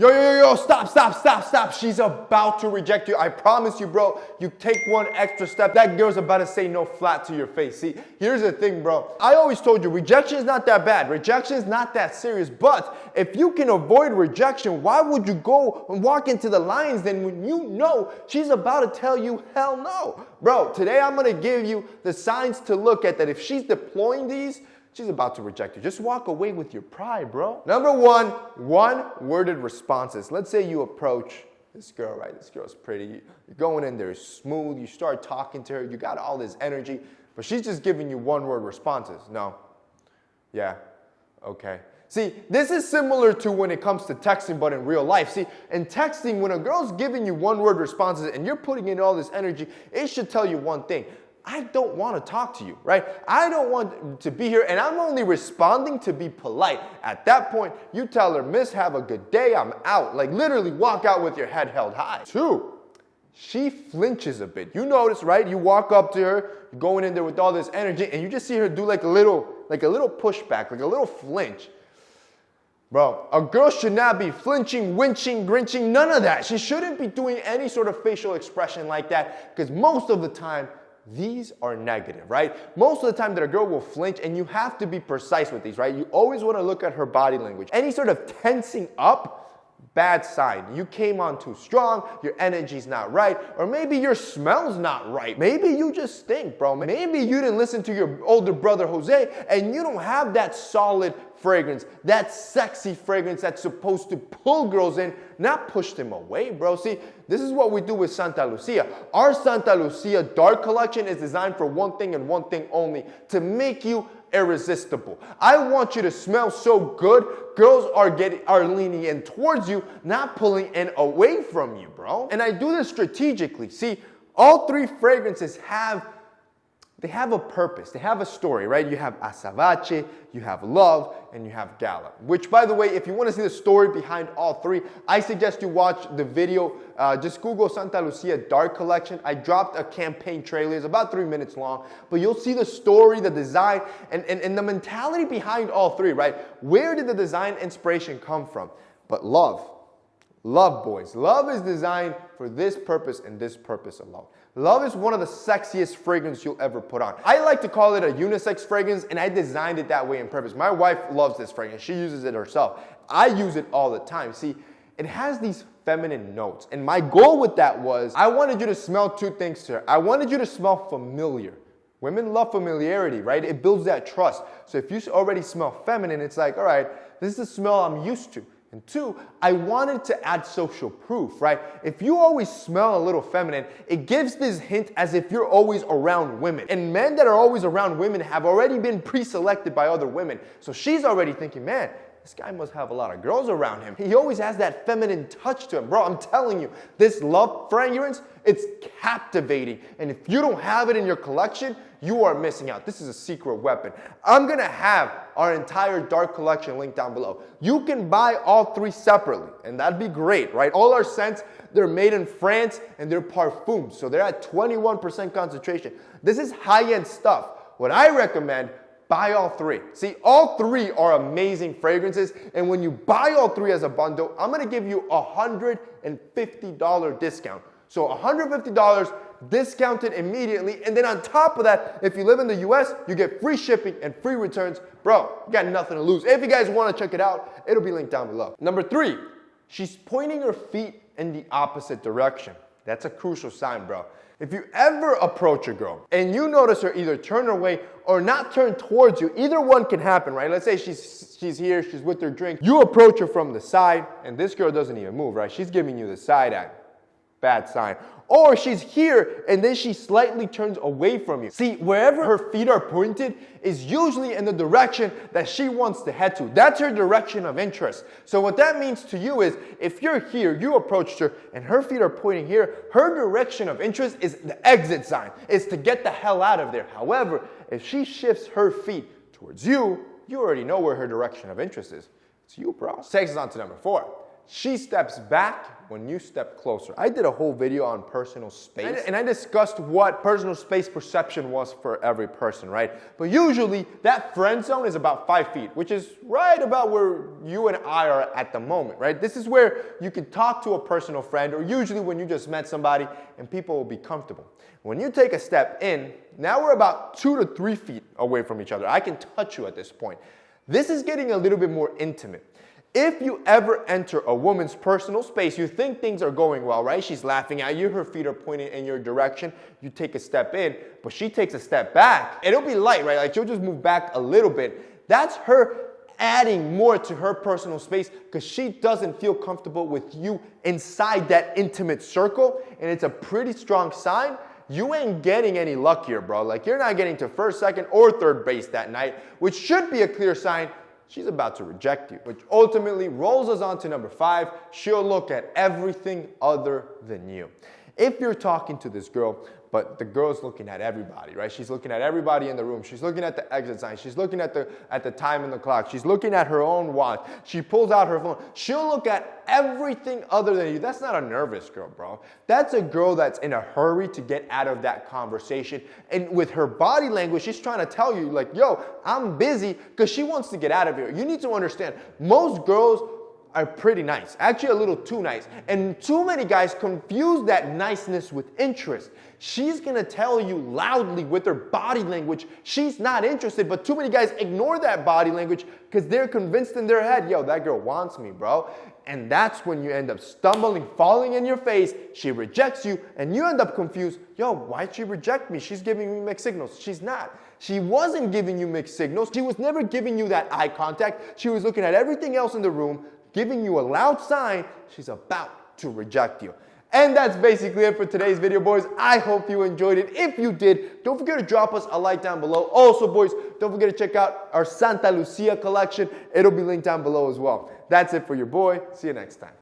Yo, stop. She's about to reject you. I promise you, bro. You take one extra step, that girl's about to say no flat to your face. See, here's the thing, bro. I always told you, rejection is not that bad. Rejection is not that serious. But if you can avoid rejection, why would you go and walk into the lines then when you know she's about to tell you hell no? Bro, today I'm going to give you the signs to look at that if she's deploying these, she's about to reject you. Just walk away with your pride, bro. Number one-worded responses. Let's say you approach this girl, right? This girl's pretty. You're going in there smooth. You start talking to her. You got all this energy. But she's just giving you one-word responses. No. Yeah. Okay. See, this is similar to when it comes to texting, but in real life. See, in texting, when a girl's giving you one-word responses and you're putting in all this energy, it should tell you one thing. I don't want to talk to you, right? I don't want to be here, and I'm only responding to be polite. At that point, you tell her, miss, have a good day, I'm out. Like literally walk out with your head held high. 2, she flinches a bit. You notice, right? You walk up to her, you're going in there with all this energy, and you just see her do like a little pushback, like a little flinch. Bro, a girl should not be flinching, winching, grinching, none of that. She shouldn't be doing any sort of facial expression like that, because most of the time, these are negative, right? Most of the time that a girl will flinch, and you have to be precise with these, right? You always want to look at her body language. Any sort of tensing up, bad sign. You came on too strong, your energy's not right, or maybe your smell's not right. Maybe you just stink, bro. Maybe you didn't listen to your older brother, Jose, and you don't have that solid fragrance, that sexy fragrance that's supposed to pull girls in, not push them away, bro. See, this is what we do with Santa Lucia. Our Santa Lucia Dark Collection is designed for one thing and one thing only, to make you irresistible. I want you to smell so good, girls are leaning in towards you, not pulling in away from you, bro. And I do this strategically. See, all 3 fragrances have a purpose. They have a story, right? You have Azabache, you have Love, and you have Gala. Which, by the way, if you want to see the story behind all 3, I suggest you watch the video. Just Google Santa Lucia Dark Collection. I dropped a campaign trailer. It's about 3 minutes long. But you'll see the story, the design, and the mentality behind all 3, right? Where did the design inspiration come from? But Love, boys. Love is designed for this purpose and this purpose alone. Love is one of the sexiest fragrances you'll ever put on. I like to call it a unisex fragrance, and I designed it that way on purpose. My wife loves this fragrance. She uses it herself. I use it all the time. See, it has these feminine notes, and my goal with that was I wanted you to smell 2 things to her. I wanted you to smell familiar. Women love familiarity, right? It builds that trust. So if you already smell feminine, it's like, all right, this is the smell I'm used to. And 2, I wanted to add social proof, right? If you always smell a little feminine, it gives this hint as if you're always around women. And men that are always around women have already been pre-selected by other women. So she's already thinking, man, this guy must have a lot of girls around him. He always has that feminine touch to him. Bro, I'm telling you, this Love fragrance, it's captivating. And if you don't have it in your collection, you are missing out. This is a secret weapon. I'm going to have our entire Dark Collection linked down below. You can buy all 3 separately, and that'd be great, right? All our scents, they're made in France, and they're parfums, so they're at 21% concentration. This is high-end stuff. What I recommend, buy all 3. See, all 3 are amazing fragrances, and when you buy all 3 as a bundle, I'm going to give you a $150 discount. So $150 discounted immediately, and then on top of that, if you live in the US, you get free shipping and free returns. Bro, you got nothing to lose. If you guys want to check it out, it'll be linked down below. Number 3, she's pointing her feet in the opposite direction. That's a crucial sign, bro. If you ever approach a girl and you notice her either turn away or not turn towards you, either one can happen, right? Let's say she's here, she's with her drink. You approach her from the side, and this girl doesn't even move, right? She's giving you the side eye. Bad sign. Or she's here and then she slightly turns away from you. See, wherever her feet are pointed is usually in the direction that she wants to head to. That's her direction of interest. So what that means to you is if you're here, you approached her and her feet are pointing here, her direction of interest is the exit sign. It's to get the hell out of there. However, if she shifts her feet towards you, you already know where her direction of interest is. It's you, bro. Takes us on to number 4. She steps back when you step closer. I did a whole video on personal space, and I discussed what personal space perception was for every person, right? But usually that friend zone is about 5 feet, which is right about where you and I are at the moment, right? This is where you can talk to a personal friend, or usually when you just met somebody and people will be comfortable. When you take a step in, now we're about 2 to 3 feet away from each other. I can touch you at this point. This is getting a little bit more intimate. If you ever enter a woman's personal space, you think things are going well, right? She's laughing at you, her feet are pointing in your direction, you take a step in, but she takes a step back. It'll be light, right? Like she'll just move back a little bit. That's her adding more to her personal space because she doesn't feel comfortable with you inside that intimate circle, and it's a pretty strong sign. You ain't getting any luckier, bro. Like you're not getting to first, second, or third base that night, which should be a clear sign she's about to reject you, which ultimately rolls us on to number 5. She'll look at everything other than you. If you're talking to this girl, but the girl's looking at everybody, right? She's looking at everybody in the room. She's looking at the exit sign. She's looking at the time in the clock. She's looking at her own watch. She pulls out her phone. She'll look at everything other than you. That's not a nervous girl, bro. That's a girl that's in a hurry to get out of that conversation. And with her body language, she's trying to tell you, like, yo, I'm busy, because she wants to get out of here. You need to understand, most girls are pretty nice, actually a little too nice. And too many guys confuse that niceness with interest. She's gonna tell you loudly with her body language she's not interested, but too many guys ignore that body language because they're convinced in their head, yo, that girl wants me, bro. And that's when you end up stumbling, falling in your face, she rejects you, and you end up confused, yo, why'd she reject me? She's giving me mixed signals. She's not. She wasn't giving you mixed signals. She was never giving you that eye contact. She was looking at everything else in the room, giving you a loud sign she's about to reject you. And that's basically it for today's video, boys. I hope you enjoyed it. If you did, don't forget to drop us a like down below. Also, boys, don't forget to check out our Santa Lucia collection. It'll be linked down below as well. That's it for your boy. See you next time.